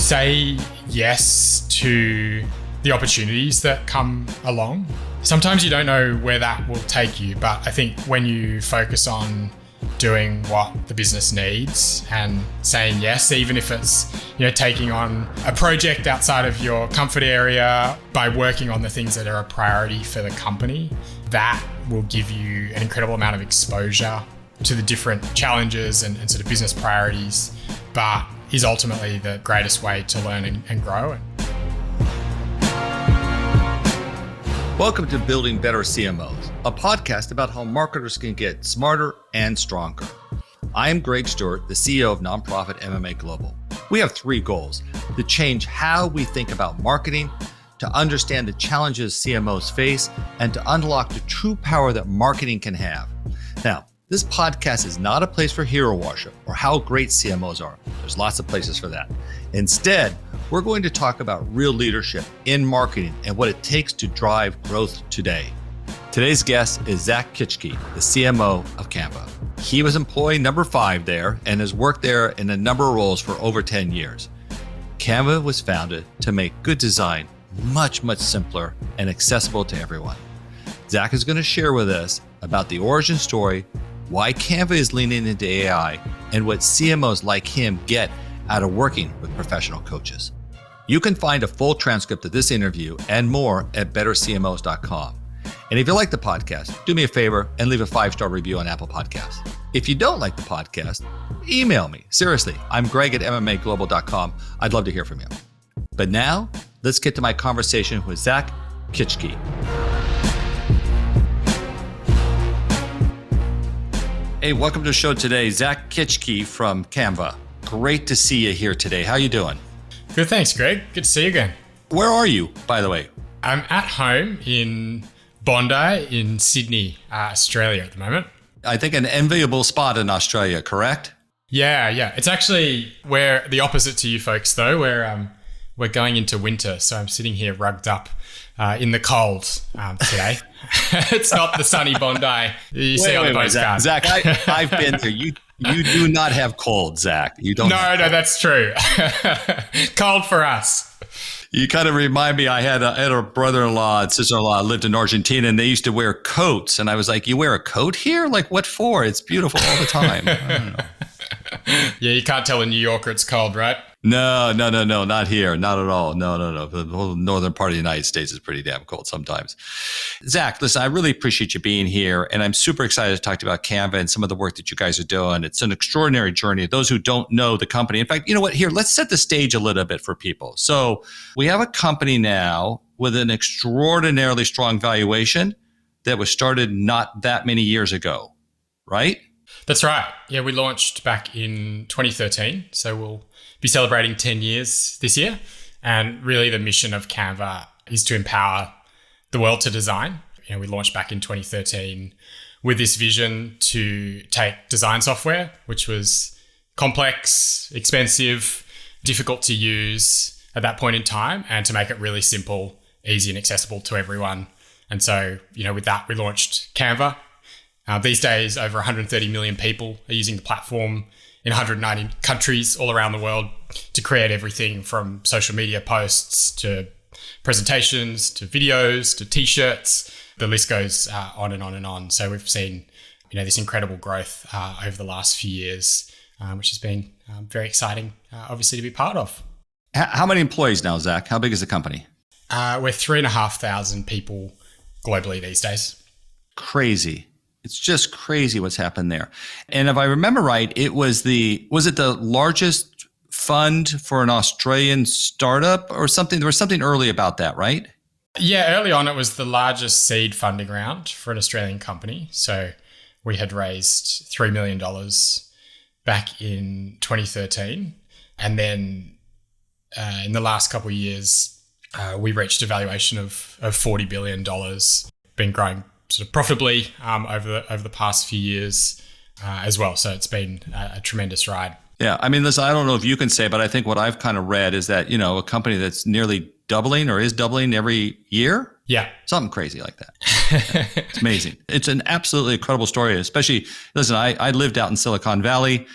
say yes to the opportunities that come along. Sometimes you don't know where that will take you, but I think when you focus on doing what the business needs and saying yes, even if it's, taking on a project outside of your comfort area by working on the things that are a priority for the company, that will give you an incredible amount of exposure to the different challenges and sort of business priorities, but is ultimately the greatest way to learn and grow. Welcome to Building Better CMOs, a podcast about how marketers can get smarter and stronger. I am Greg Stuart, the CEO of nonprofit MMA Global. We have three goals: to change how we think about marketing, to understand the challenges CMOs face, and to unlock the true power that marketing can have. Now, this podcast is not a place for hero worship or how great CMOs are. There's lots of places for that. Instead, we're going to talk about real leadership in marketing and what it takes to drive growth today. Today's guest is Zach Kitschke, the CMO of Canva. He was employee number 5 there and has worked there in a number of roles for over 10 years. Canva was founded to make good design much, much simpler and accessible to everyone. Zach is going to share with us about the origin story, why Canva is leaning into AI, and what CMOs like him get out of working with professional coaches. You can find a full transcript of this interview and more at bettercmos.com. And if you like the podcast, do me a favor and leave a 5-star review on Apple Podcasts. If you don't like the podcast, email me. Seriously, I'm Greg at MMAglobal.com. I'd love to hear from you. But now, let's get to my conversation with Zach Kitschke. Hey, welcome to the show today, Zach Kitschke from Canva. Great to see you here today. How you doing? Good, thanks, Greg. Good to see you again. Where are you, by the way? I'm at home in Bondi in Sydney, Australia at the moment. I think an enviable spot in Australia, correct? Yeah. It's actually where the opposite to you folks, though. We're going into winter, so I'm sitting here rugged up in the cold today. It's not the sunny Bondi you see on the postcard. Zach, I've been there. You do not have cold, Zach. You don't. No, that's true. Cold for us. You kind of remind me. I had a brother-in-law and sister-in-law lived in Argentina, and they used to wear coats. And I was like, "You wear a coat here? Like, what for? It's beautiful all the time." I don't know. Yeah, you can't tell a New Yorker it's cold, right? No, not here. Not at all. No. The whole northern part of the United States is pretty damn cold sometimes. Zach, listen, I really appreciate you being here, and I'm super excited to talk to you about Canva and some of the work that you guys are doing. It's an extraordinary journey. Those who don't know the company, in fact, you know what? Here, let's set the stage a little bit for people. So we have a company now with an extraordinarily strong valuation that was started not that many years ago, right? That's right. Yeah, we launched back in 2013, so we'll be celebrating 10 years this year. And really the mission of Canva is to empower the world to design. We launched back in 2013 with this vision to take design software, which was complex, expensive, difficult to use at that point in time, and to make it really simple, easy and accessible to everyone. And so, with that, we launched Canva. These days, over 130 million people are using the platform in 190 countries all around the world to create everything from social media posts to presentations to videos to t-shirts. The list goes on and on and on. So we've seen, this incredible growth over the last few years, which has been very exciting, obviously, to be part of. How many employees now, Zach? How big is the company? We're 3,500 people globally these days. Crazy. It's just crazy what's happened there. And if I remember right, was it the largest fund for an Australian startup or something? There was something early about that, right? Yeah, early on, it was the largest seed funding round for an Australian company. So we had raised $3 million back in 2013. And then in the last couple of years, we reached a valuation of $40 billion, been growing sort of profitably over the past few years as well. So it's been a tremendous ride. Yeah. I mean, listen, I don't know if you can say, but I think what I've kind of read is that, a company that's nearly doubling or is doubling every year. Yeah. Something crazy like that. It's amazing. It's an absolutely incredible story, especially, listen, I lived out in Silicon Valley.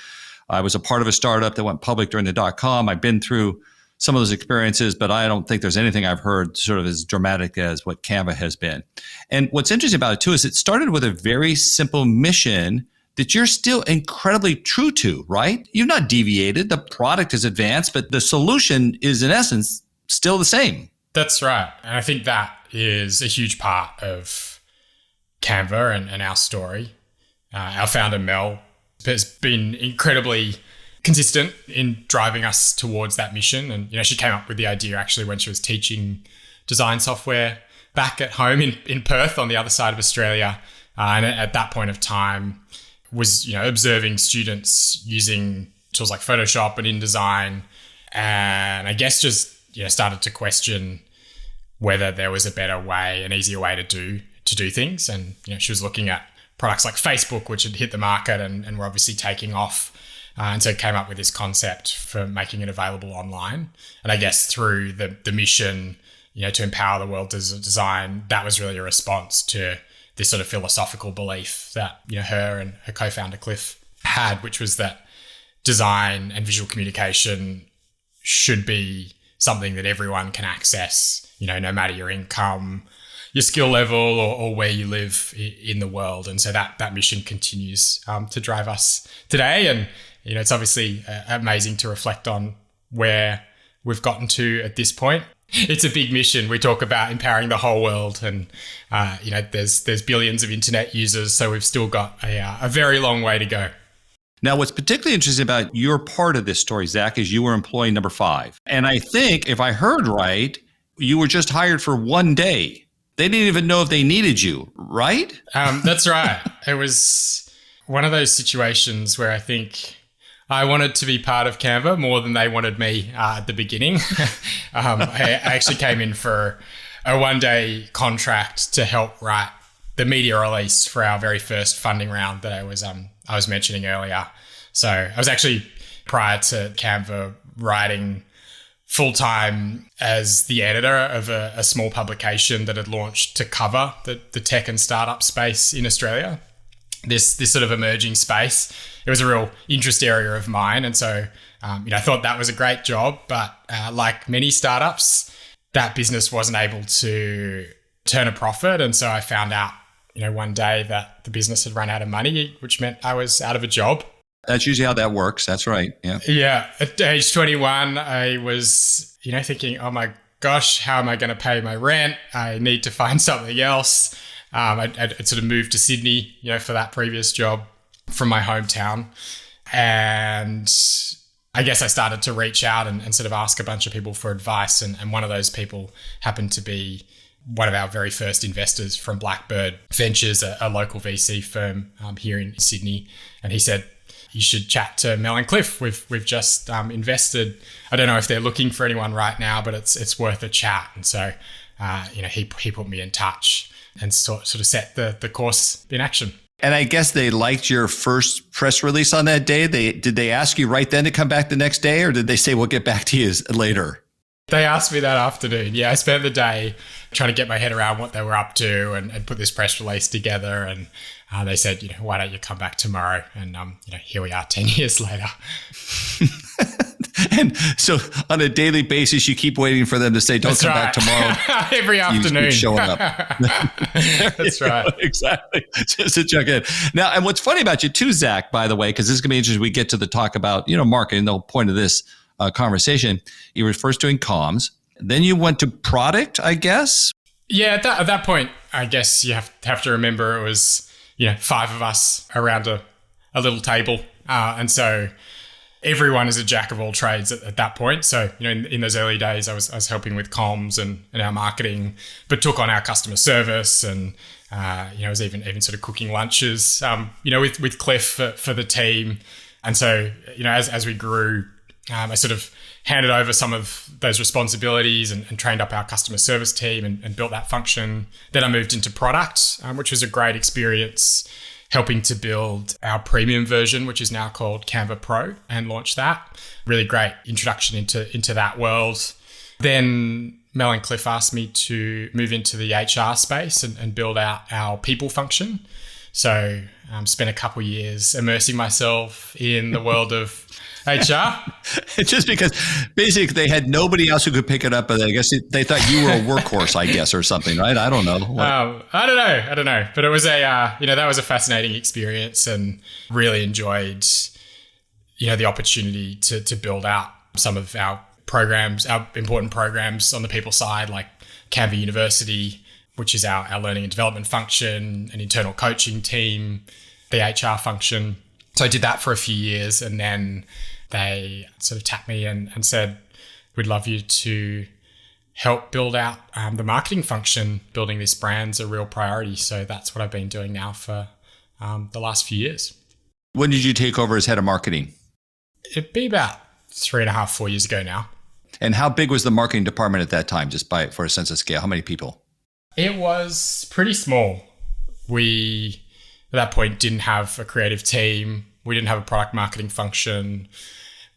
I was a part of a startup that went public during the .com. I've been through some of those experiences, but I don't think there's anything I've heard sort of as dramatic as what Canva has been. And what's interesting about it too is it started with a very simple mission that you're still incredibly true to, right? You've not deviated. The product is advanced, but the solution is in essence still the same. That's right. And I think that is a huge part of Canva and our story. Our founder, Mel, has been incredibly consistent in driving us towards that mission. And, she came up with the idea actually when she was teaching design software back at home in Perth on the other side of Australia. And at that point of time was, observing students using tools like Photoshop and InDesign. And I guess just, started to question whether there was a better way, an easier way to do things. And, she was looking at products like Facebook, which had hit the market and were obviously taking off. And so came up with this concept for making it available online. And I guess through the mission, to empower the world to design, that was really a response to this sort of philosophical belief that, her and her co-founder Cliff had, which was that design and visual communication should be something that everyone can access, no matter your income, your skill level or where you live in the world. And so that mission continues to drive us today. And, it's obviously amazing to reflect on where we've gotten to at this point. It's a big mission. We talk about empowering the whole world and, there's billions of internet users. So we've still got a very long way to go. Now, what's particularly interesting about your part of this story, Zach, is you were employee number 5. And I think if I heard right, you were just hired for one day. They didn't even know if they needed you, right? That's right. It was one of those situations where I think I wanted to be part of Canva more than they wanted me at the beginning. I actually came in for a one-day contract to help write the media release for our very first funding round that I was mentioning earlier. So I was actually, prior to Canva, writing full-time as the editor of a small publication that had launched to cover the tech and startup space in Australia. This sort of emerging space. It was a real interest area of mine. And so, I thought that was a great job. But like many startups, that business wasn't able to turn a profit. And so I found out, one day that the business had run out of money, which meant I was out of a job. That's usually how that works. That's right. Yeah. Yeah. At age 21, I was, thinking, oh my gosh, how am I going to pay my rent? I need to find something else. I'd sort of moved to Sydney, for that previous job from my hometown. And I guess I started to reach out and sort of ask a bunch of people for advice. And one of those people happened to be one of our very first investors from Blackbird Ventures, a local VC firm here in Sydney. And he said, you should chat to Mel and Cliff. We've just invested. I don't know if they're looking for anyone right now, but it's worth a chat. And so, he put me in touch and sort of set the course in action. And I guess they liked your first press release on that day. Did they ask you right then to come back the next day, or did they say, we'll get back to you later? They asked me that afternoon. Yeah, I spent the day trying to get my head around what they were up to and put this press release together. And they said, why don't you come back tomorrow? And, here we are 10 years later. And so on a daily basis, you keep waiting for them to say, don't come back tomorrow. Every afternoon. You keep showing up. That's right. Exactly. Just to check in. Now, and what's funny about you too, Zach, by the way, because this is going to be interesting. We get to the talk about, marketing, the whole point of this conversation. You were first doing comms. Then you went to product, I guess. Yeah, at that point, I guess you have to remember it was, 5 of us around a little table. And so everyone is a jack of all trades at that point. So, in those early days, I was helping with comms and our marketing, but took on our customer service and, I was even sort of cooking lunches, with Cliff for the team. And so, as we grew, I sort of handed over some of those responsibilities and trained up our customer service team and built that function. Then I moved into product, which was a great experience, helping to build our premium version, which is now called Canva Pro, and launch that. Really great introduction into that world. Then Mel and Cliff asked me to move into the HR space and build out our people function. So spent a couple of years immersing myself in the world of HR. Just because basically they had nobody else who could pick it up, but I guess they thought you were a workhorse, I guess, or something, right? I don't know. I don't know. But it was that was a fascinating experience, and really enjoyed, the opportunity to build out some of our programs, our important programs on the people side, like Canva University, which is our learning and development function, an internal coaching team, the HR function. So I did that for a few years, and then they sort of tapped me and said, we'd love you to help build out the marketing function. Building this brand's a real priority. So that's what I've been doing now for the last few years. When did you take over as head of marketing? It'd be about 3.5, 4 years ago now. And how big was the marketing department at that time, just for a sense of scale? How many people? It was pretty small. We, at that point, didn't have a creative team. We didn't have a product marketing function.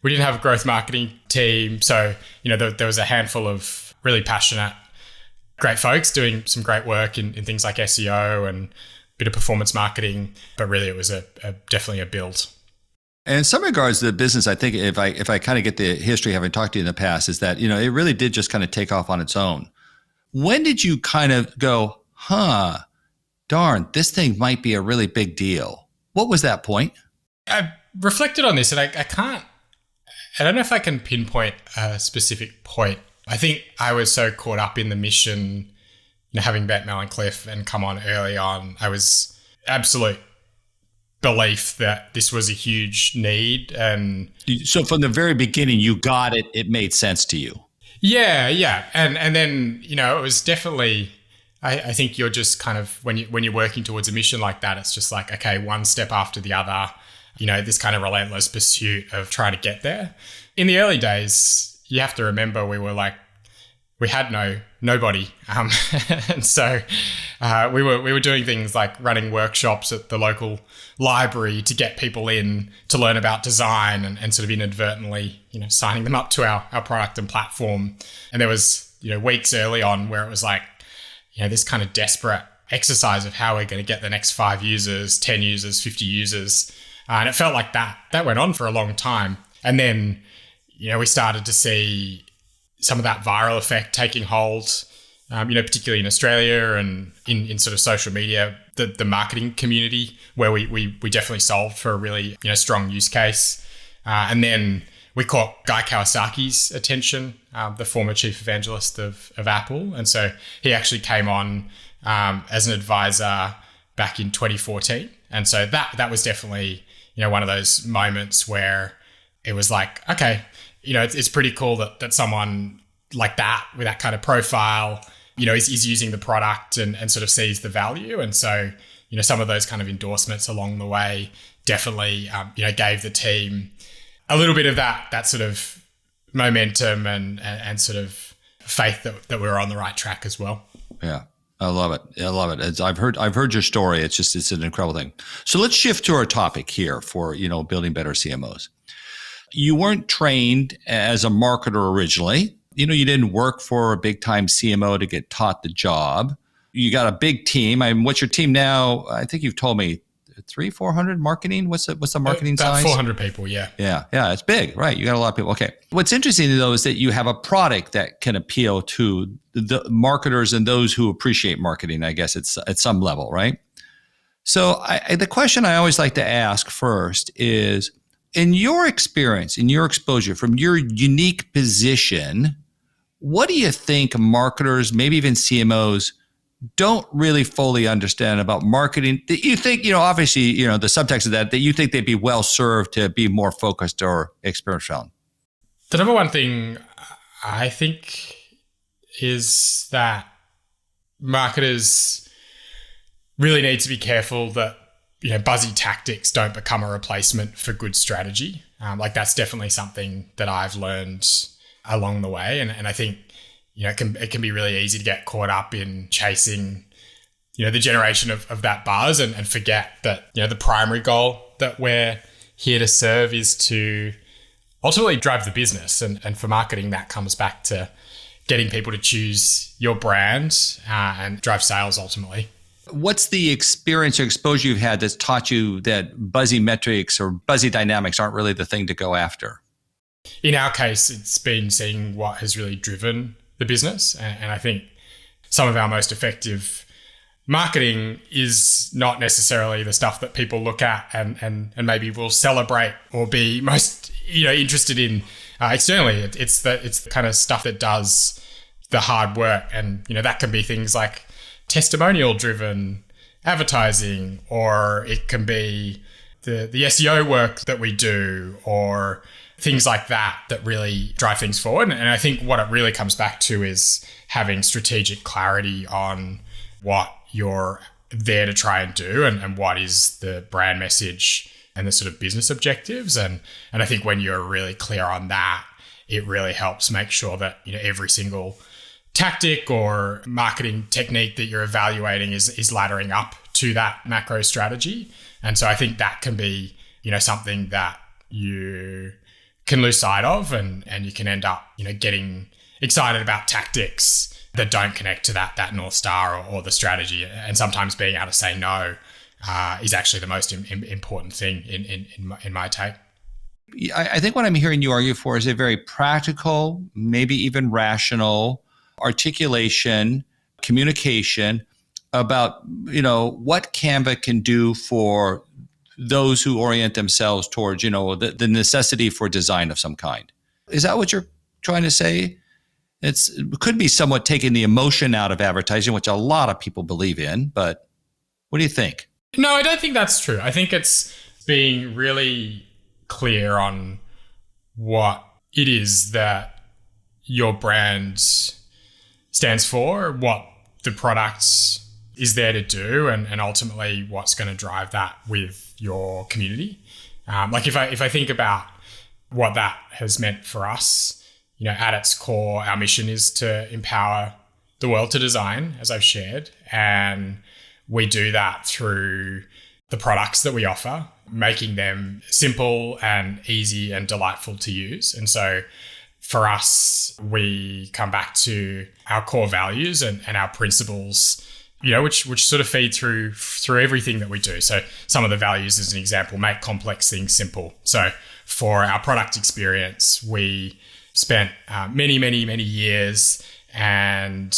We didn't have a growth marketing team. So, there was a handful of really passionate, great folks doing some great work in things like SEO and a bit of performance marketing. But really, it was definitely a build. And in some regards, the business, I think, if I kind of get the history, having talked to you in the past, is that, it really did just kind of take off on its own. When did you kind of go, darn, this thing might be a really big deal? What was that point? I reflected on this, and I don't know if I can pinpoint a specific point. I think I was so caught up in the mission, having met Mel and Cliff and come on early on. I was absolute belief that this was a huge need. And so from the very beginning, you got it. It made sense to you. Yeah. And then, it was definitely, I think you're just kind of, when you're working towards a mission like that, it's just like, okay, one step after the other, this kind of relentless pursuit of trying to get there. In the early days, you have to remember we had nobody. And so we were doing things like running workshops at the local library to get people in to learn about design and sort of inadvertently, signing them up to our product and platform. And there was, weeks early on where it was like, this kind of desperate exercise of how we're going to get the next 5 users, 10 users, 50 users. And it felt like that went on for a long time. And then, we started to see some of that viral effect taking hold, particularly in Australia and in sort of social media, the marketing community, where we definitely solved for a really, strong use case. And then we caught Guy Kawasaki's attention, the former chief evangelist of Apple. And so he actually came on as an advisor back in 2014. And so that was definitely, one of those moments where it was like, okay, it's pretty cool that someone like that with that kind of profile, is using the product and sort of sees the value. And so, some of those kind of endorsements along the way definitely, gave the team a little bit of that sort of momentum and sort of faith that we were on the right track as well. Yeah. I love it. I've heard your story. It's an incredible thing. So let's shift to our topic here for, building better CMOs. You weren't trained as a marketer originally. You didn't work for a big time CMO to get taught the job. You got a big team. What's your team now? I think you've told me 300-400 marketing. What's the marketing size? About 400 people. Yeah. Yeah. It's big, right? You got a lot of people. Okay. What's interesting though is that you have a product that can appeal to the marketers and those who appreciate marketing. I guess it's at some level, right? So the question I always like to ask first is, in your experience, in your exposure, from your unique position, what do you think marketers, maybe even CMOs, don't really fully understand about marketing that you think, obviously, the subtext of that you think they'd be well served to be more focused or experiential? The number one thing I think is that marketers really need to be careful that, buzzy tactics don't become a replacement for good strategy. That's definitely something that I've learned along the way. And I think, it can be really easy to get caught up in chasing, the generation of that buzz and forget that, the primary goal that we're here to serve is to ultimately drive the business. And for marketing, that comes back to getting people to choose your brand and drive sales ultimately. What's the experience or exposure you've had that's taught you that buzzy metrics or buzzy dynamics aren't really the thing to go after? In our case, it's been seeing what has really driven the business. And I think some of our most effective marketing is not necessarily the stuff that people look at and maybe will celebrate or be most interested in externally. It's the kind of stuff that does the hard work, and that can be things like testimonial driven advertising, or it can be the SEO work that we do, or things like that really drive things forward. And I think what it really comes back to is having strategic clarity on what you're there to try and do and what is the brand message and the sort of business objectives. And I think when you're really clear on that, it really helps make sure that every single tactic or marketing technique that you're evaluating is laddering up to that macro strategy. And so I think that can be something that you can lose sight of, and you can end up getting excited about tactics that don't connect to that North Star or the strategy. And sometimes being able to say no is actually the most important thing in my take. I think what I'm hearing you argue for is a very practical, maybe even rational articulation, communication about what Canva can do for those who orient themselves towards the necessity for design of some kind. Is that what you're trying to say? It could be somewhat taking the emotion out of advertising, which a lot of people believe in, but what do you think? No, I don't think that's true. I think it's being really clear on what it is that your brand stands for, what the product is there to do, and ultimately what's going to drive that with your community. Like if I think about what that has meant for us, at its core, our mission is to empower the world to design, as I've shared. And we do that through the products that we offer, making them simple and easy and delightful to use. And so for us, we come back to our core values and our principles, which sort of feed through everything that we do. So some of the values, as an example, make complex things simple. So for our product experience, we spent many years and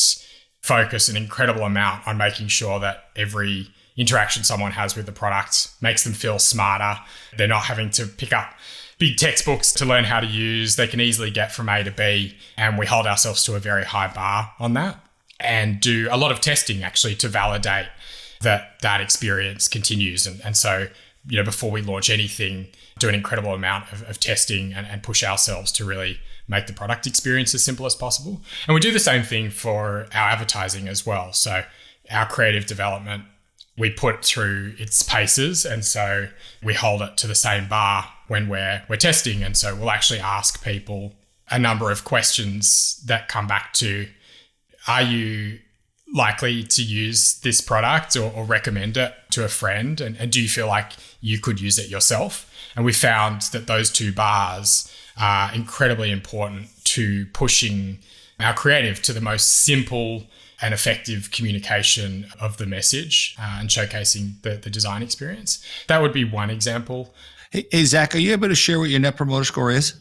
focus an incredible amount on making sure that every interaction someone has with the product makes them feel smarter. They're not having to pick up big textbooks to learn how to use. They can easily get from A to B, and we hold ourselves to a very high bar on that and do a lot of testing actually to validate that experience continues. And so, before we launch anything, do an incredible amount of testing and push ourselves to really make the product experience as simple as possible. And we do the same thing for our advertising as well. So our creative development, we put through its paces, and so we hold it to the same bar when we're testing. And so we'll actually ask people a number of questions that come back to, are you likely to use this product or recommend it to a friend? And do you feel like you could use it yourself? And we found that those two bars are incredibly important to pushing our creative to the most simple and effective communication of the message and showcasing the design experience. That would be one example. Hey, Zach, are you able to share what your Net Promoter Score is?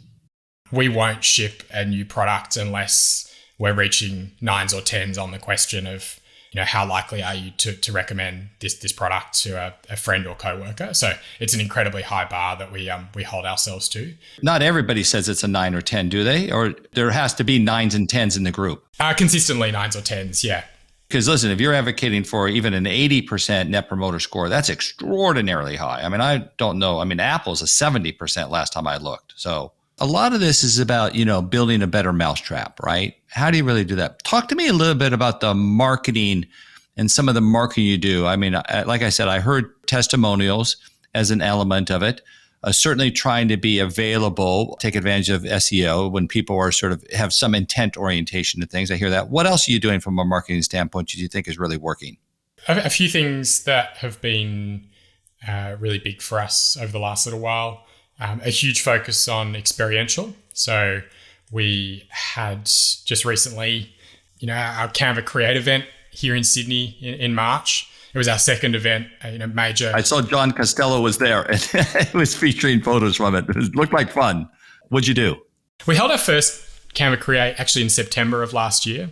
We won't ship a new product unless we're reaching 9s or 10s on the question of, how likely are you to recommend this product to a friend or coworker? So it's an incredibly high bar that we hold ourselves to. Not everybody says it's a 9 or 10, do they? Or there has to be 9s and 10s in the group? Consistently 9s or 10s, yeah. Because listen, if you're advocating for even an 80% Net Promoter Score, that's extraordinarily high. I mean, I don't know. I mean, Apple's a 70% last time I looked. So a lot of this is about, building a better mousetrap, right? How do you really do that? Talk to me a little bit about the marketing and some of the marketing you do. I mean, like I said, I heard testimonials as an element of it. Certainly trying to be available, take advantage of SEO when people are sort of have some intent orientation to things. I hear that. What else are you doing from a marketing standpoint do you think is really working? A few things that have been really big for us over the last little while. A huge focus on experiential. So we had just recently, our Canva Create event here in Sydney in March. It was our second event, major. I saw John Costello was there and it was featuring photos from it. It looked like fun. What'd you do? We held our first Canva Create actually in September of last year.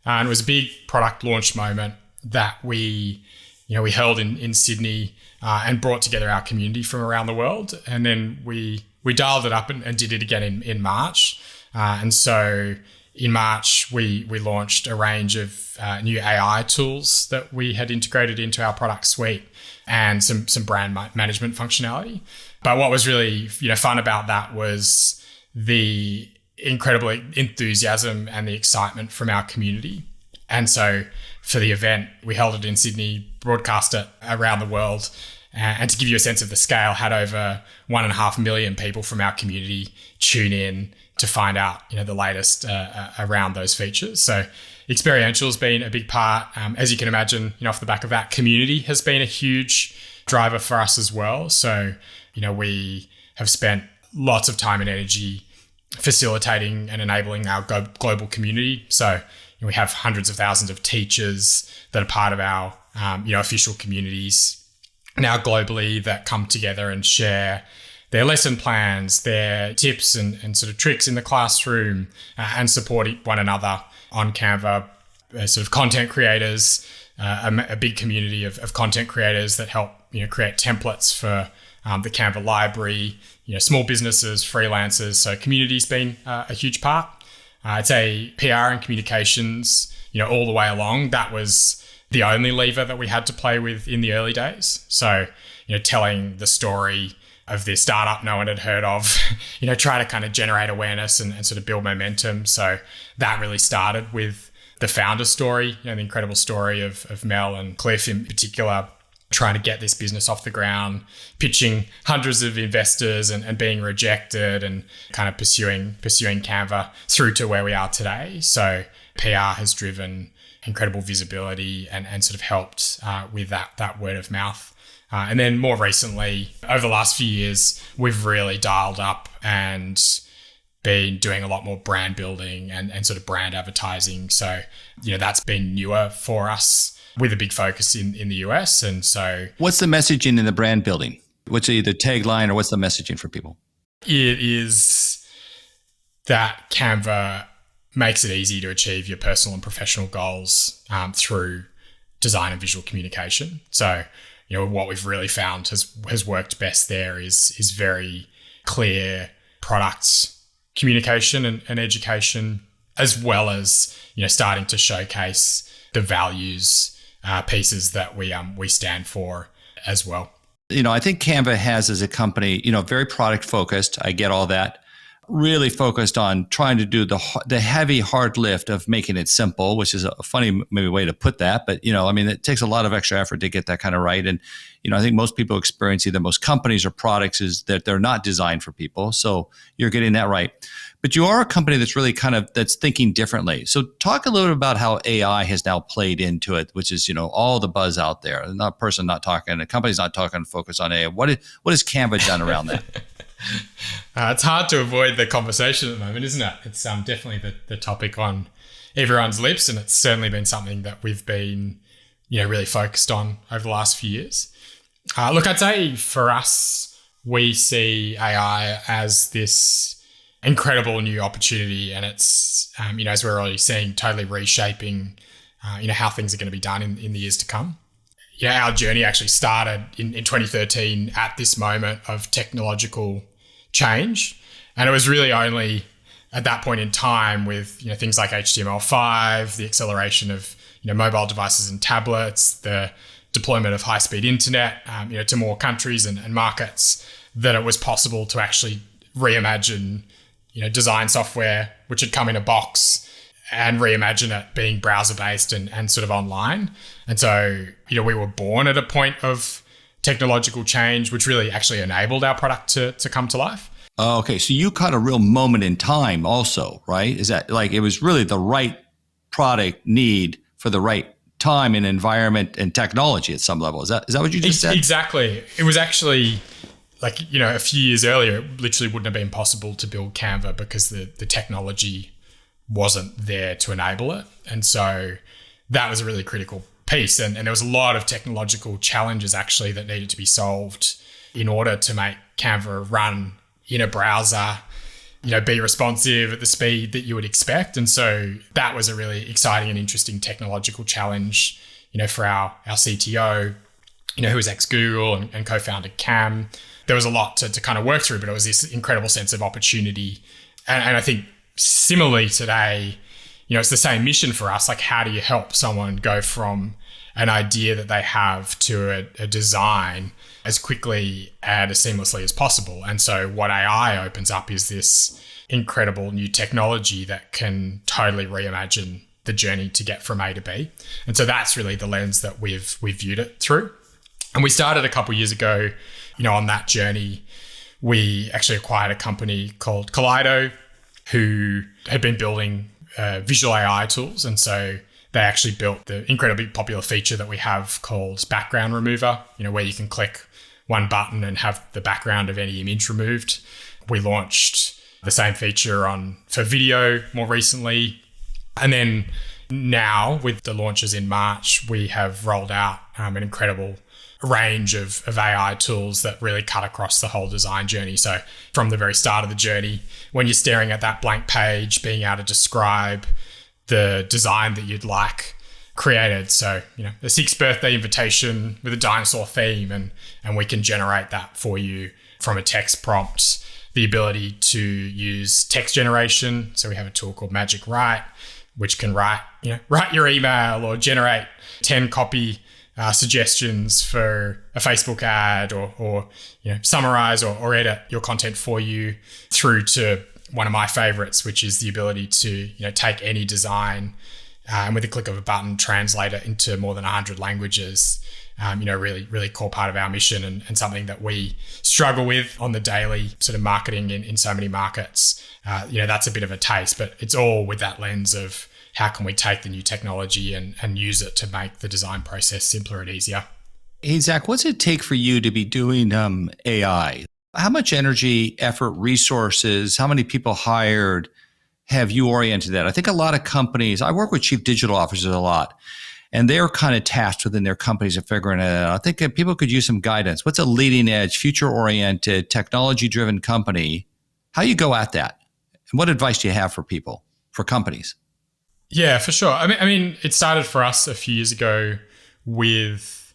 And it was a big product launch moment that we held in Sydney and brought together our community from around the world. And then we dialed it up and did it again in March. And so in March, we launched a range of new AI tools that we had integrated into our product suite and some brand management functionality. But what was really fun about that was the incredible enthusiasm and the excitement from our community. And so for the event, we held it in Sydney, broadcast it around the world. And to give you a sense of the scale, had over 1.5 million people from our community tune in to find out, the latest around those features. So experiential has been a big part. As you can imagine, off the back of that, community has been a huge driver for us as well. So, we have spent lots of time and energy facilitating and enabling our global community. So we have hundreds of thousands of teachers that are part of our, official communities now globally that come together and share their lesson plans, their tips and sort of tricks in the classroom and support one another on Canva. Sort of content creators, a big community of content creators that help, create templates for the Canva library, small businesses, freelancers. So community's been a huge part. I'd say PR and communications, all the way along, that was the only lever that we had to play with in the early days. So, telling the story of this startup no one had heard of, try to kind of generate awareness and sort of build momentum. So that really started with the founder story, the incredible story of Mel and Cliff in particular, trying to get this business off the ground, pitching hundreds of investors and being rejected and kind of pursuing Canva through to where we are today. So PR has driven incredible visibility and sort of helped with that word of mouth. And then more recently, over the last few years, we've really dialed up and been doing a lot more brand building and sort of brand advertising. So, that's been newer for us with a big focus in the US. And so what's the messaging in the brand building? What's either tagline or what's the messaging for people? It is that Canva makes it easy to achieve your personal and professional goals through design and visual communication. So, what we've really found has worked best there is very clear product communication and education, as well as, starting to showcase the values pieces that we stand for as well. I think Canva has as a company, very product focused. I get all that. Really focused on trying to do the heavy hard lift of making it simple, which is a funny maybe way to put that. But, it takes a lot of extra effort to get that kind of right. And, I think most people experience either most companies or products is that they're not designed for people. So you're getting that right. But you are a company that's really that's thinking differently. So talk a little bit about how AI has now played into it, which is, all the buzz out there. A company's not talking focus on AI. What has Canva done around that? It's hard to avoid the conversation at the moment, isn't it? It's definitely the topic on everyone's lips, and it's certainly been something that we've been, really focused on over the last few years. Look, I'd say for us, we see AI as this incredible new opportunity, and it's, as we're already seeing, totally reshaping, how things are going to be done in the years to come. Our journey actually started in 2013 at this moment of technological change. And it was really only at that point in time with, things like HTML5, the acceleration of, mobile devices and tablets, the deployment of high-speed internet, to more countries and markets, that it was possible to actually reimagine, design software, which had come in a box, and reimagine it being browser-based and sort of online. And so, we were born at a point of technological change, which really actually enabled our product to come to life. Oh, okay. So you caught a real moment in time also, right? Is that like it was really the right product need for the right time and environment and technology at some level? Is that what you just said? Exactly. It was actually like, a few years earlier, it literally wouldn't have been possible to build Canva because the technology wasn't there to enable it. And so that was a really critical piece. And there was a lot of technological challenges actually that needed to be solved in order to make Canva run in a browser, be responsive at the speed that you would expect. And so that was a really exciting and interesting technological challenge, for our CTO, who was ex-Google and co-founded Cam. There was a lot to kind of work through, but it was this incredible sense of opportunity. And I think similarly today, it's the same mission for us. Like, how do you help someone go from an idea that they have to a design as quickly and as seamlessly as possible? And so what AI opens up is this incredible new technology that can totally reimagine the journey to get from A to B. And so that's really the lens that we've viewed it through. And we started a couple of years ago, on that journey. We actually acquired a company called Kaleido, who had been building visual AI tools. And so they actually built the incredibly popular feature that we have called background remover, where you can click one button and have the background of any image removed. We launched the same feature for video more recently. And then now with the launches in March, we have rolled out an incredible range of AI tools that really cut across the whole design journey. So from the very start of the journey, when you're staring at that blank page, being able to describe the design that you'd like created. So, a 6th birthday invitation with a dinosaur theme, and we can generate that for you from a text prompt. The ability to use text generation. So we have a tool called Magic Write, which can write your email or generate 10 copy suggestions for a Facebook ad, or summarize or edit your content for you, through to one of my favorites, which is the ability to take any design and with a click of a button translate it into more than 100 languages. Really core part of our mission, and something that we struggle with on the daily, sort of marketing in so many markets. That's a bit of a taste, but it's all with that lens of how can we take the new technology and use it to make the design process simpler and easier. Hey, Zach, what's it take for you to be doing AI? How much energy, effort, resources, how many people hired have you oriented that? I think a lot of companies, I work with chief digital officers a lot, and they're kind of tasked within their companies of figuring it out. I think that people could use some guidance. What's a leading edge, future-oriented, technology-driven company? How do you go at that? And what advice do you have for people, for companies? Yeah, for sure. I mean, it started for us a few years ago with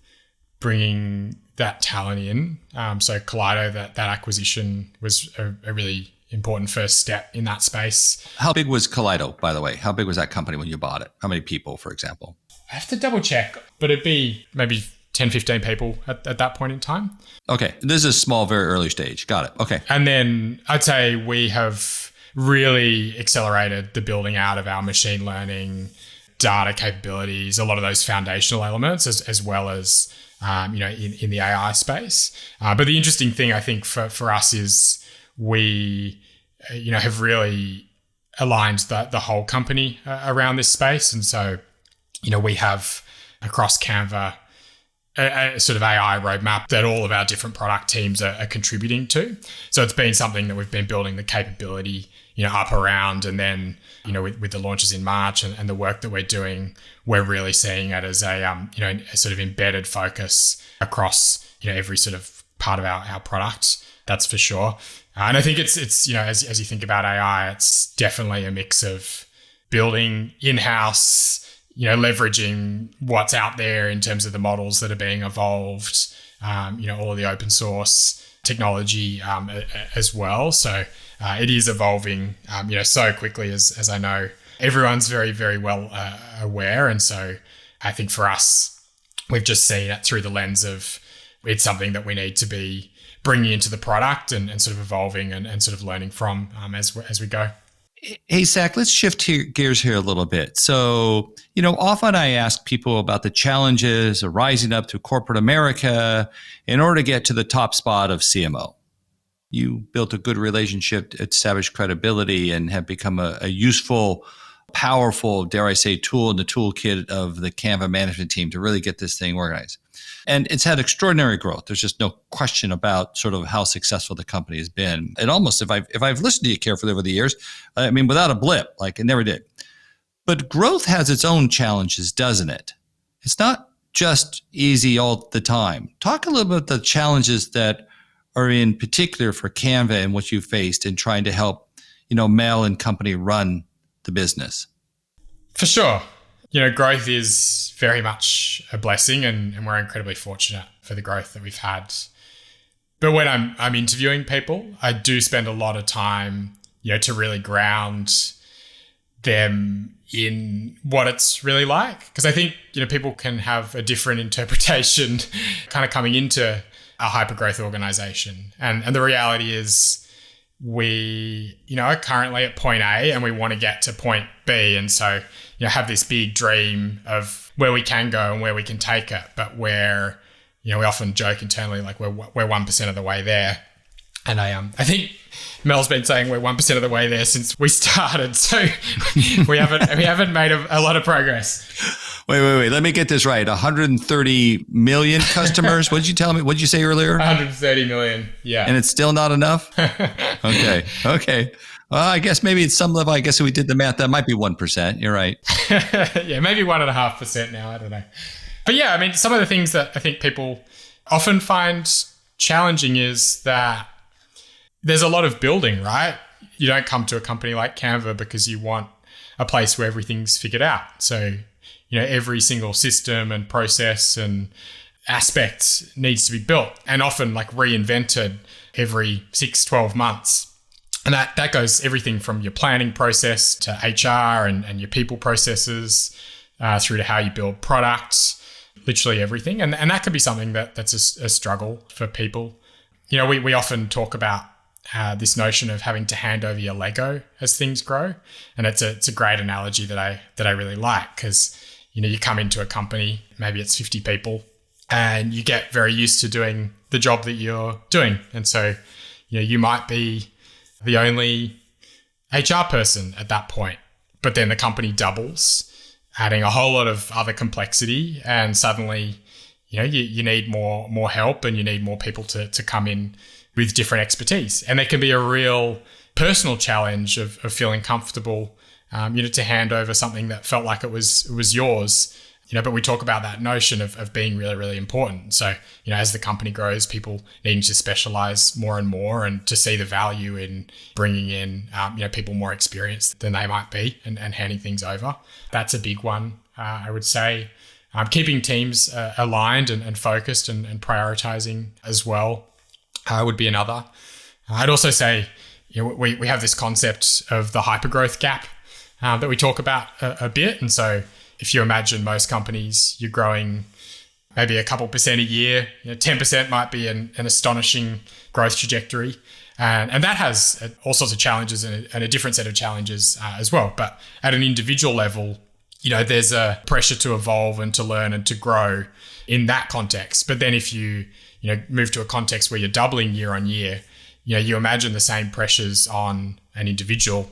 bringing that talent in. So Kaleido, that acquisition was a really important first step in that space. How big was Kaleido, by the way? How big was that company when you bought it? How many people, for example? I have to double check, but it'd be maybe 10, 15 people at that point in time. Okay. This is a small, very early stage. Got it. Okay. And then I'd say we have really accelerated the building out of our machine learning data capabilities, a lot of those foundational elements, as well as, in the AI space. But the interesting thing, I think, for us is we, have really aligned the whole company around this space. And so, we have across Canva a sort of AI roadmap that all of our different product teams are contributing to. So it's been something that we've been building the capability, up around. And then, with the launches in March and the work that we're doing, we're really seeing it as a sort of embedded focus across, every sort of part of our product. That's for sure. And I think it's as you think about AI, it's definitely a mix of building in-house, leveraging what's out there in terms of the models that are being evolved, all of the open source technology as well. So it is evolving, so quickly, as I know everyone's very, very well aware. And so I think for us, we've just seen it through the lens of it's something that we need to be bringing into the product and sort of evolving and sort of learning from as we go. Hey, Zach, let's shift gears here a little bit. So, often I ask people about the challenges of rising up to corporate America in order to get to the top spot of CMO. You built a good relationship, established credibility, and have become a useful, powerful, dare I say, tool in the toolkit of the Canva management team to really get this thing organized. And it's had extraordinary growth. There's just no question about sort of how successful the company has been. And almost, if I've listened to you carefully over the years, without a blip, like it never did. But growth has its own challenges, doesn't it? It's not just easy all the time. Talk a little bit about the challenges that are in particular for Canva and what you faced in trying to help, Mel and company run the business. For sure. Growth is very much a blessing and we're incredibly fortunate for the growth that we've had. But when I'm interviewing people, I do spend a lot of time, to really ground them in what it's really like. Because I think, people can have a different interpretation kind of coming into a hyper-growth organization. And the reality is we, are currently at point A and we want to get to point B. And so, have this big dream of where we can go and where we can take it. But where, we often joke internally, like we're 1% of the way there. And I think Mel's been saying we're 1% of the way there since we started. So we haven't made a lot of progress. Wait. Let me get this right. 130 million customers. What did you tell me? What did you say earlier? 130 million. Yeah. And it's still not enough? Okay. Well, I guess maybe at some level, if we did the math, that might be 1%. You're right. Yeah, maybe 1.5% now. I don't know. But yeah, I mean, some of the things that I think people often find challenging is that there's a lot of building, right? You don't come to a company like Canva because you want a place where everything's figured out. So, every single system and process and aspect needs to be built and often like reinvented every 6-12 months. And that goes everything from your planning process to HR and your people processes through to how you build products, literally everything. And that can be something that's a struggle for people. We often talk about this notion of having to hand over your Lego as things grow. And it's a great analogy that I really like because, you come into a company, maybe it's 50 people, and you get very used to doing the job that you're doing. And so, you might be the only HR person at that point, but then the company doubles, adding a whole lot of other complexity. And suddenly, you need more help and you need more people to come in with different expertise. And there can be a real personal challenge of feeling comfortable, to hand over something that felt like it was yours. But we talk about that notion of being really, really important. So, as the company grows, people needing to specialize more and more and to see the value in bringing in, people more experienced than they might be and handing things over. That's a big one, I would say. Keeping teams aligned and focused and prioritizing as well would be another. I'd also say, we have this concept of the hypergrowth gap that we talk about a bit. And so if you imagine most companies, you're growing maybe a couple % a year, 10% might be an astonishing growth trajectory. And that has all sorts of challenges and a different set of challenges as well. But at an individual level, there's a pressure to evolve and to learn and to grow in that context. But then if you move to a context where you're doubling year on year, you imagine the same pressures on an individual.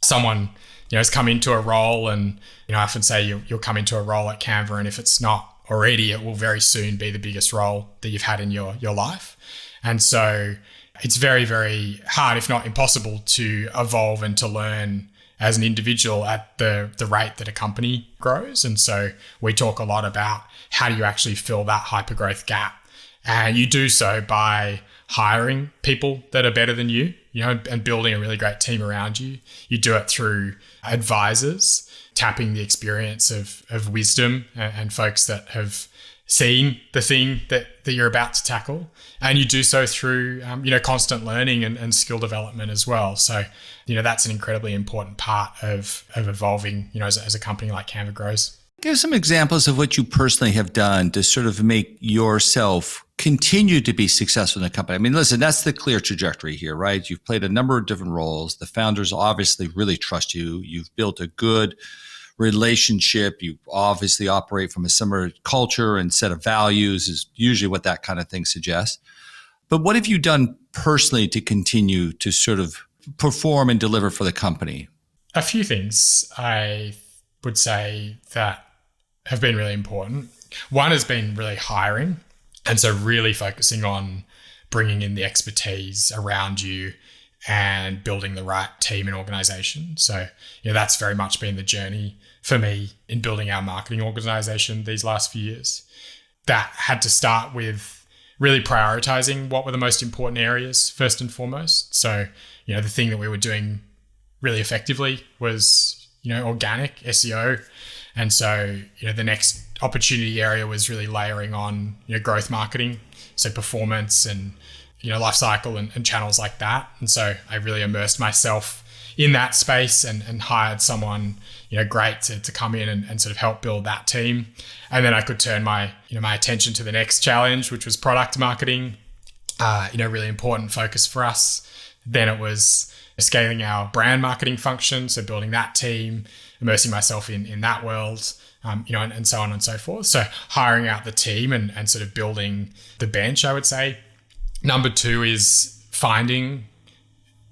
Someone, has come into a role and, I often say you'll come into a role at Canva, and if it's not already, it will very soon be the biggest role that you've had in your life. And so it's very, very hard, if not impossible, to evolve and to learn as an individual at the rate that a company grows. And so we talk a lot about how do you actually fill that hypergrowth gap. And you do so by hiring people that are better than you, and building a really great team around you. You do it through advisors, tapping the experience of wisdom and folks that have seen the thing that you're about to tackle. And you do so through, constant learning and skill development as well. So, that's an incredibly important part of evolving, as a company like Canva grows. Give some examples of what you personally have done to sort of make yourself continue to be successful in the company. I mean, listen, that's the clear trajectory here, right? You've played a number of different roles. The founders obviously really trust you. You've built a good relationship. You obviously operate from a similar culture and set of values is usually what that kind of thing suggests. But what have you done personally to continue to sort of perform and deliver for the company? A few things I would say that have been really important. One has been really hiring. And so really focusing on bringing in the expertise around you and building the right team and organization. So, that's very much been the journey for me in building our marketing organization these last few years. That had to start with really prioritizing what were the most important areas first and foremost. So, the thing that we were doing really effectively was, organic SEO. And so, the next opportunity area was really layering on, growth marketing. So performance and, life cycle and channels like that. And so I really immersed myself in that space and hired someone, great to come in and sort of help build that team. And then I could turn my attention to the next challenge, which was product marketing, really important focus for us. Then it was scaling our brand marketing function. So building that team, immersing myself in that world, and so on and so forth. So hiring out the team and sort of building the bench, I would say. Number 2 is finding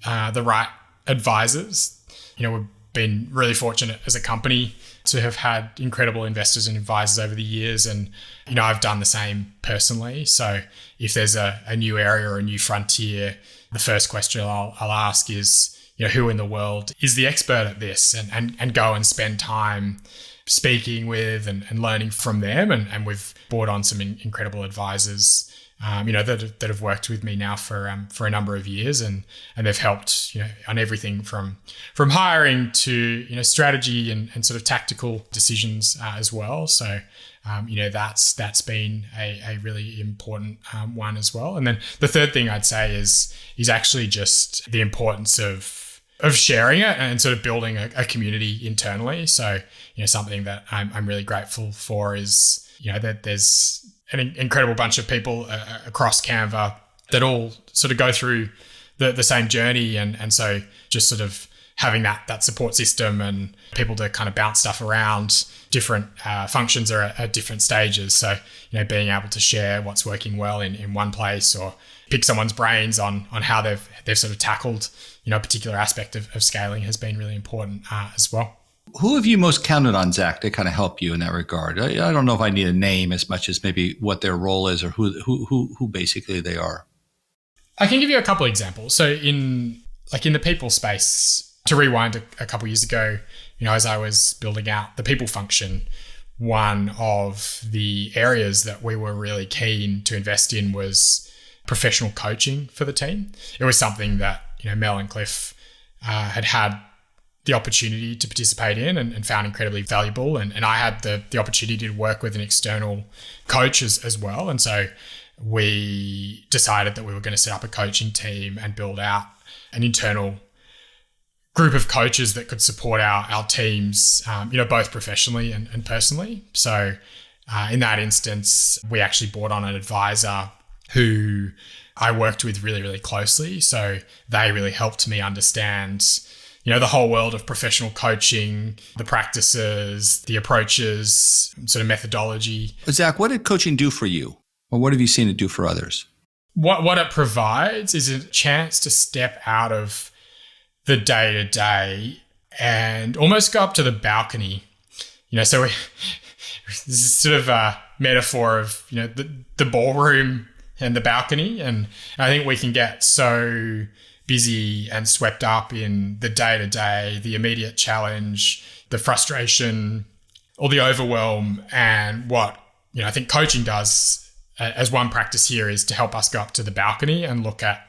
the right advisors. We've been really fortunate as a company to have had incredible investors and advisors over the years. And, I've done the same personally. So if there's a new area or a new frontier, the first question I'll ask is, who in the world is the expert at this, and go and spend time speaking with and learning from them. And we've brought on some incredible advisors, that have worked with me now for a number of years, and they've helped, on everything from hiring to, strategy and sort of tactical decisions as well. So, that's been a really important one as well. And then the third thing I'd say is actually just the importance of sharing it and sort of building a community internally. So, something that I'm really grateful for is, that there's an incredible bunch of people across Canva that all sort of go through the same journey. And so just sort of having that support system and people to kind of bounce stuff around. Different functions are at different stages. So, being able to share what's working well in one place, or pick someone's brains on how they've sort of tackled, a particular aspect of scaling has been really important as well. Who have you most counted on, Zach, to kind of help you in that regard? I don't know if I need a name as much as maybe what their role is or who basically they are. I can give you a couple of examples. So in the people space, to rewind a couple of years ago, as I was building out the people function, one of the areas that we were really keen to invest in was professional coaching for the team. It was something that, Mel and Cliff had the opportunity to participate in and found incredibly valuable. And I had the opportunity to work with an external coach as well. And so we decided that we were going to set up a coaching team and build out an internal group of coaches that could support our teams, both professionally and personally. So in that instance, we actually brought on an advisor who I worked with really, really closely. So they really helped me understand, the whole world of professional coaching, the practices, the approaches, sort of methodology. Zach, what did coaching do for you? Or what have you seen it do for others? What it provides is a chance to step out of the day-to-day and almost go up to the balcony. So this is sort of a metaphor of, the ballroom and the balcony. And I think we can get so busy and swept up in the day-to-day, the immediate challenge, the frustration, or the overwhelm. And what, I think coaching does as one practice here is to help us go up to the balcony and look at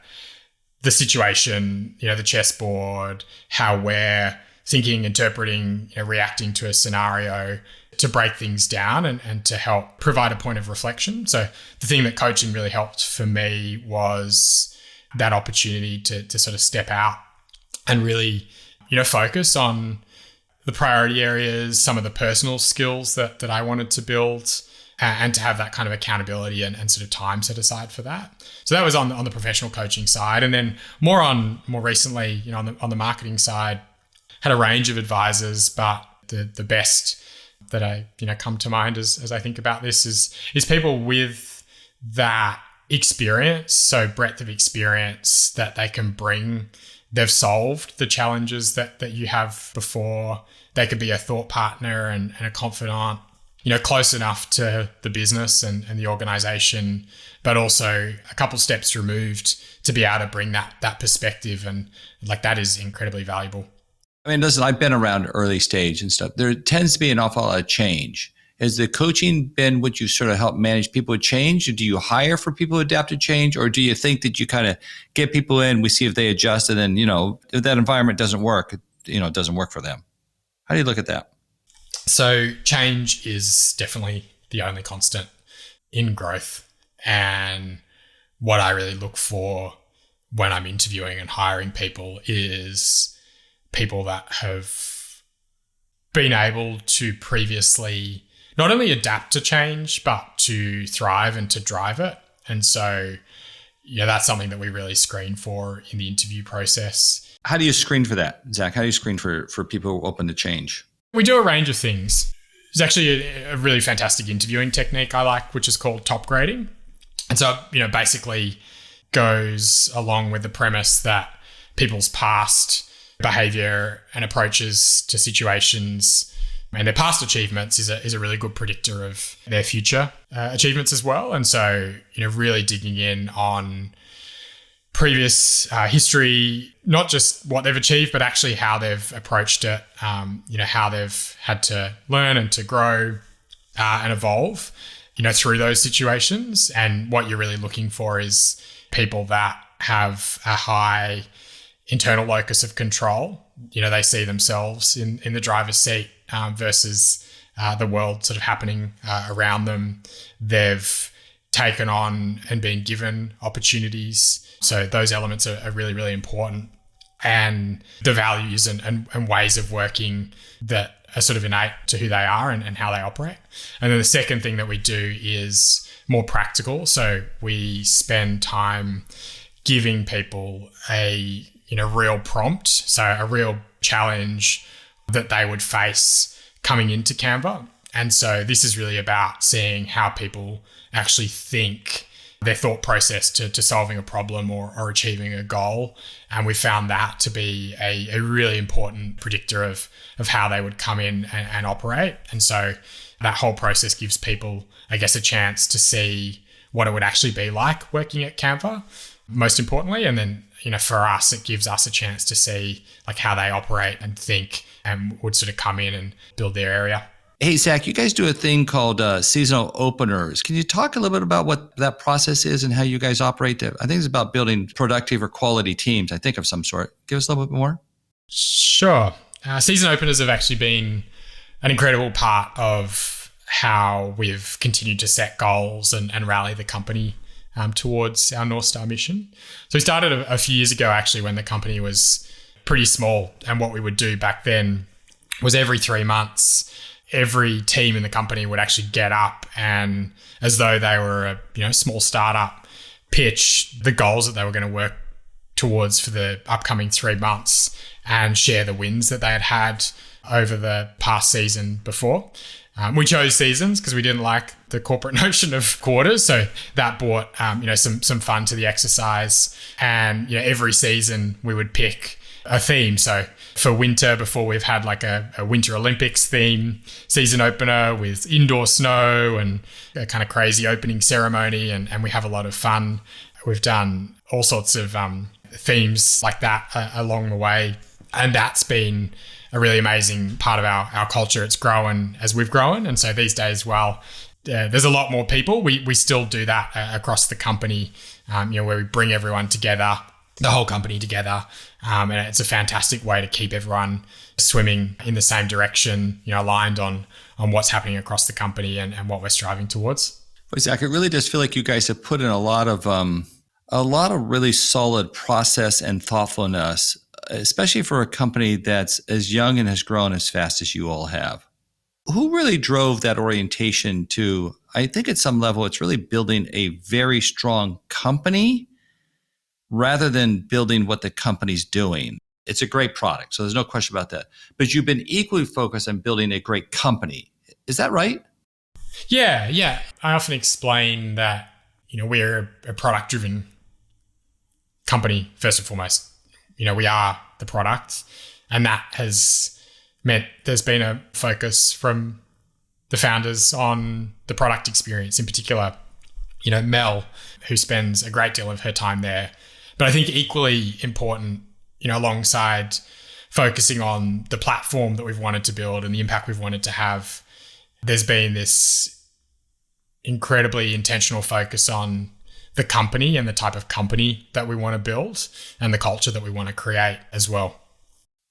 the situation, the chessboard, how we're thinking, interpreting, reacting to a scenario, to break things down and to help provide a point of reflection. So the thing that coaching really helped for me was that opportunity to sort of step out and really, focus on the priority areas, some of the personal skills that I wanted to build, and to have that kind of accountability and sort of time set aside for that. So that was on the professional coaching side. And then more recently, on the marketing side, had a range of advisors, but the best that I, come to mind as I think about this is people with that experience, so breadth of experience that they can bring. They've solved the challenges that you have before. They could be a thought partner and a confidant. close enough to the business and the organization, but also a couple steps removed to be able to bring that perspective. And like that is incredibly valuable. I mean, listen, I've been around early stage and stuff. There tends to be an awful lot of change. Has the coaching been what you sort of help manage people with change? Or do you hire for people who adapt to change? Or do you think that you kind of get people in, we see if they adjust, and then, if that environment doesn't work, it doesn't work for them? How do you look at that? So change is definitely the only constant in growth. And what I really look for when I'm interviewing and hiring people is people that have been able to previously not only adapt to change, but to thrive and to drive it. And so, that's something that we really screen for in the interview process. How do you screen for that, Zach? How do you screen for people who are open to change? We do a range of things. There's actually a really fantastic interviewing technique I like, which is called top grading. And so, basically goes along with the premise that people's past behavior and approaches to situations and their past achievements is a really good predictor of their future achievements as well. And so, really digging in on previous history, not just what they've achieved, but actually how they've approached it, how they've had to learn and to grow and evolve, through those situations. And what you're really looking for is people that have a high internal locus of control. They see themselves in the driver's seat versus the world sort of happening around them. They've taken on and been given opportunities. So those elements are really, really important. And the values and ways of working that are sort of innate to who they are and how they operate. And then the second thing that we do is more practical. So we spend time giving people a real prompt, so a real challenge that they would face coming into Canva. And so this is really about seeing how people actually think, their thought process to solving a problem or achieving a goal. And we found that to be a really important predictor of how they would come in and operate. And so that whole process gives people, I guess, a chance to see what it would actually be like working at Canva, most importantly. And then, for us, it gives us a chance to see like how they operate and think and would sort of come in and build their area. Hey, Zach, you guys do a thing called seasonal openers. Can you talk a little bit about what that process is and how you guys operate? I think it's about building productive or quality teams, I think, of some sort. Give us a little bit more. Sure. Season openers have actually been an incredible part of how we've continued to set goals and rally the company towards our North Star mission. So we started a few years ago, actually, when the company was pretty small. And what we would do back then was every 3 months, every team in the company would actually get up and, as though they were a small startup, pitch the goals that they were going to work towards for the upcoming 3 months and share the wins that they had over the past season before. We chose seasons because we didn't like the corporate notion of quarters. So that brought, some fun to the exercise. And, every season we would pick a theme. So for winter, before, we've had like a Winter Olympics theme season opener with indoor snow and a kind of crazy opening ceremony. And we have a lot of fun. We've done all sorts of themes like that along the way. And that's been a really amazing part of our culture. It's grown as we've grown. And so these days, there's a lot more people. We still do that across the company, where we bring everyone together, the whole company together. And it's a fantastic way to keep everyone swimming in the same direction, aligned on what's happening across the company and what we're striving towards. Well, Zach, it really does feel like you guys have put in a lot of really solid process and thoughtfulness, especially for a company that's as young and has grown as fast as you all have. Who really drove that orientation to, I think at some level, it's really building a very strong company rather than building what the company's doing. It's a great product, so there's no question about that. But you've been equally focused on building a great company. Is that right? Yeah. I often explain that, we're a product-driven company, first and foremost. We are the product, and that has meant there's been a focus from the founders on the product experience, in particular, Mel, who spends a great deal of her time there. But I think equally important, alongside focusing on the platform that we've wanted to build and the impact we've wanted to have, there's been this incredibly intentional focus on the company and the type of company that we want to build and the culture that we want to create as well.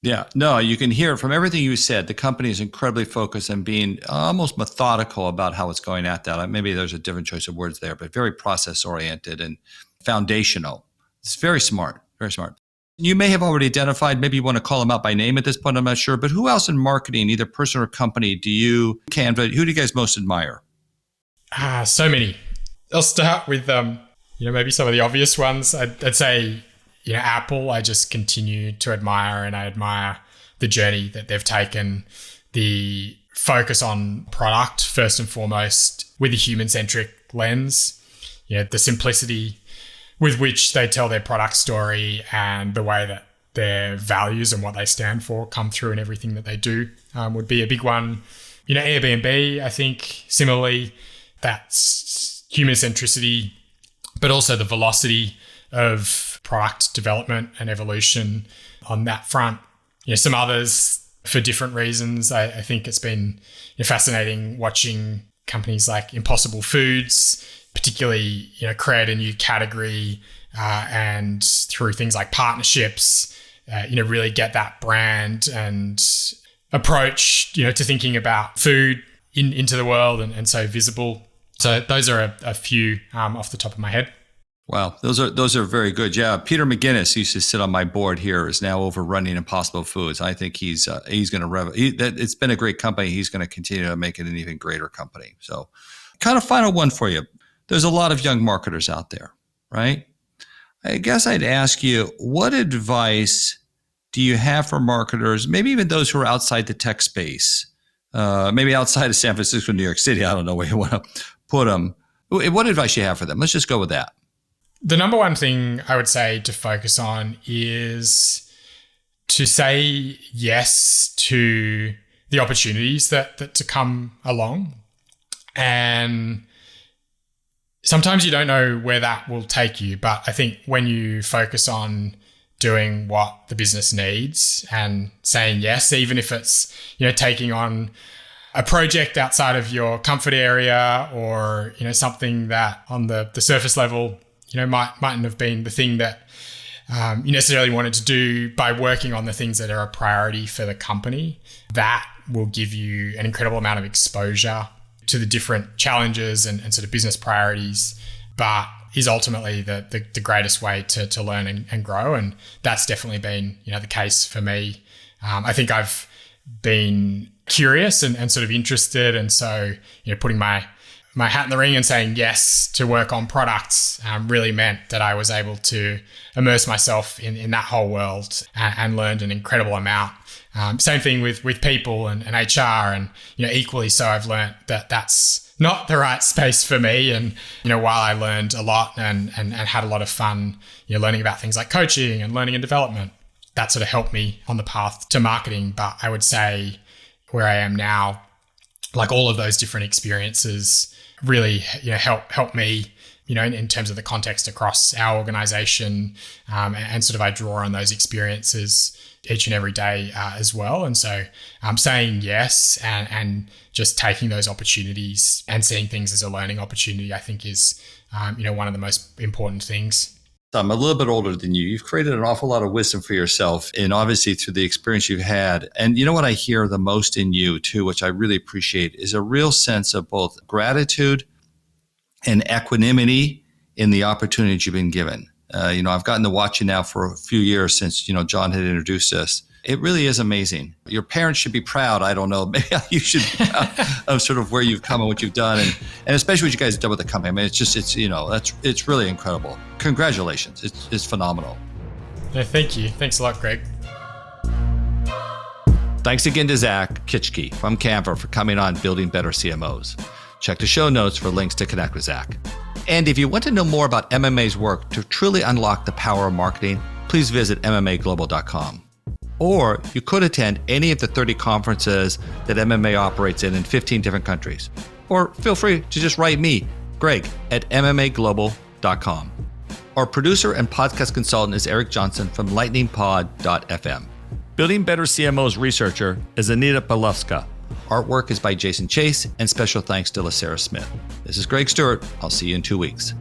Yeah, no, you can hear from everything you said. The company is incredibly focused and being almost methodical about how it's going at that. Maybe there's a different choice of words there, but very process oriented and foundational. It's very smart, very smart. You may have already identified, maybe you want to call them out by name at this point, I'm not sure, but who else in marketing, either person or company, Canva, who do you guys most admire? So many. I'll start with, maybe some of the obvious ones. I'd say, Apple, I just continue to admire, and I admire the journey that they've taken, the focus on product first and foremost with a human-centric lens, the simplicity with which they tell their product story and the way that their values and what they stand for come through in everything that they do would be a big one. Airbnb, I think, similarly, that's human centricity, but also the velocity of product development and evolution on that front. Some others for different reasons. I think it's been fascinating watching companies like Impossible Foods, particularly, create a new category and through things like partnerships, really get that brand and approach, to thinking about food into the world and so visible. So those are a few off the top of my head. Wow, those are very good. Yeah, Peter McGinnis used to sit on my board here, is now over running Impossible Foods. I think he's going to it's been a great company. He's going to continue to make it an even greater company. So, kind of final one for you. There's a lot of young marketers out there, right? I guess I'd ask you, what advice do you have for marketers, maybe even those who are outside the tech space, maybe outside of San Francisco, New York City? I don't know where you want to put them. What advice you have for them? Let's just go with that. The number one thing I would say to focus on is to say yes to the opportunities that to come along. And sometimes you don't know where that will take you, but I think when you focus on doing what the business needs and saying yes, even if it's, taking on a project outside of your comfort area or, something that on the surface level, mightn't have been the thing that you necessarily wanted to do, by working on the things that are a priority for the company, that will give you an incredible amount of exposure to the different challenges and sort of business priorities, but is ultimately the greatest way to learn and grow. And that's definitely been, the case for me. I think I've been curious and sort of interested. And so, putting my hat in the ring and saying yes to work on products really meant that I was able to immerse myself in that whole world and learned an incredible amount. Same thing with people and HR, and equally so I've learned that that's not the right space for me. And while I learned a lot and had a lot of fun learning about things like coaching and learning and development, that sort of helped me on the path to marketing. But I would say where I am now, like all of those different experiences really help me in terms of the context across our organization, and sort of I draw on those experiences each and every day as well. And so saying yes and just taking those opportunities and seeing things as a learning opportunity, I think is one of the most important things. I'm a little bit older than you. You've created an awful lot of wisdom for yourself, and obviously through the experience you've had. And what I hear the most in you too, which I really appreciate, is a real sense of both gratitude and equanimity in the opportunities you've been given. I've gotten to watch you now for a few years since, John had introduced us. It really is amazing. Your parents should be proud. I don't know. Maybe you should be proud of sort of where you've come and what you've done, and especially what you guys have done with the company. I mean, it's really incredible. Congratulations. It's phenomenal. Yeah, thank you. Thanks a lot, Greg. Thanks again to Zach Kitschke from Canva for coming on Building Better CMOs. Check the show notes for links to connect with Zach. And if you want to know more about MMA's work to truly unlock the power of marketing, please visit MMAglobal.com. Or you could attend any of the 30 conferences that MMA operates in 15 different countries. Or feel free to just write me, Greg, at MMAglobal.com. Our producer and podcast consultant is Eric Johnson from lightningpod.fm. Building Better CMOs researcher is Anita Palowska. Artwork is by Jason Chase, and special thanks to LaSarah Smith. This is Greg Stuart. I'll see you in 2 weeks.